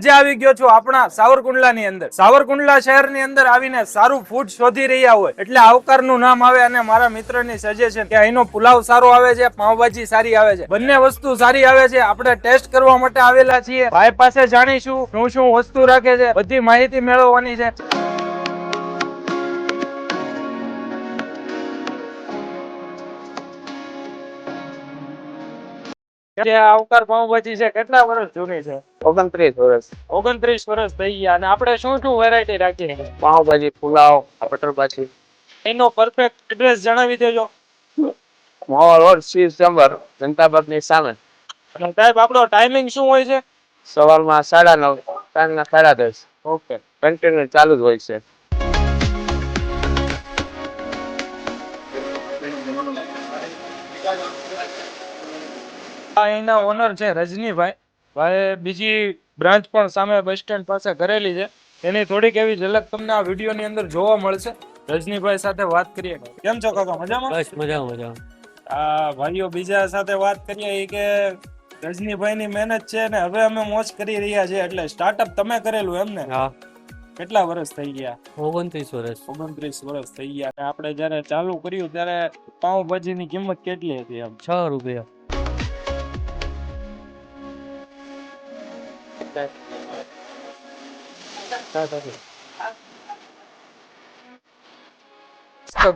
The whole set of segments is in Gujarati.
આજે આવી ગયો છું આપણા સાવરકુંડલાની અંદર. સાવરકુંડલા શહેરની અંદર આવીને સારું ફૂડ શોધી રહ્યા હોય એટલે આવકારનું નામ આવે અને મારા મિત્રની સજેશન કે અહીંનો પુલાવ સારો આવે છે, પાવભાજી સારી આવે છે, બંને વસ્તુ સારી આવે છે. આપણે ટેસ્ટ કરવા માટે આવેલા છીએ. ભાઈ પાસે જાણીશું શું શું વસ્તુ રાખે છે, બધી માહિતી મેળવવાની છે. જે આવકાર પાવભાજી છે કેટલા વર્ષ જૂની છે? 29 વર્ષ. 29 વર્ષ થઈ ગયા. અને આપણે શું શું વેરાયટી રાખીએ? પાવભાજી, પુલાવ, બટર ભાજી. એનો પરફેક્ટ એડ્રેસ જણાવી દેજો. મોવા રોડ, શ્રી ચંબર, જનતા પાર્કની સામે. અને સાહેબ આપણો ટાઈમિંગ શું હોય છે? સવારમાં 9:30, સાંજના 10:30. ઓકે. કન્ટિન્યુ ચાલુ જ હોય છે. અહીંના ઓનર છે રજનીભાઈ. ભાઈ બીજી બ્રાન્ચ પણ સામે બસ સ્ટેન્ડ પાસે કરેલી છે. એની થોડીક એવી ઝલક તમને આ વિડીયો ની અંદર જોવા મળશે. રજનીભાઈ સાથે વાત કરીએ. કેમ છો કાકા? મજામાં? બસ મજામાં. આ ભાઈઓ બીજા સાથે વાત કરીએ એ કે રજનીભાઈ ની મહેનત છે ને હવે અમે મોજ કરી રહ્યા છીએ. એટલે સ્ટાર્ટઅપ તમે કરેલું એમ ને? હા, કેટલા વર્ષ થઈ ગયા? 29 વર્ષ. 29 વર્ષ થઈ ગયા. અને આપણે જયારે ચાલુ કર્યું ત્યારે પાવભાજી ની કિંમત કેટલી હતી? એમ 6 રૂપિયા.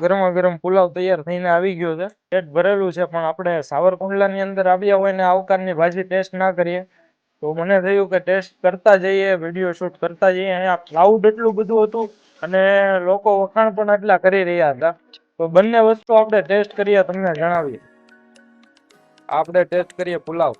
ગરમા ગરમ પુલાવ તૈયાર થઈને આવી ગયો છે. પેટ ભરેલું છે. પણ આપણે સાવરકુંડલા ની અંદર આવ્યા હોય ને આવકારની ભાજી ટેસ્ટ ના કરીએ તો મને થયું કે ટેસ્ટ કરતા જઈએ, વિડીયો શૂટ કરતા જઈએ. અહીંયા ક્રાઉડ એટલું બધું હતું અને લોકો વખાણ પણ એટલા કરી રહ્યા હતા. તો બંને વસ્તુ આપણે ટેસ્ટ કરીએ, તમને જણાવીએ. આપણે ટેસ્ટ કરીએ પુલાવ.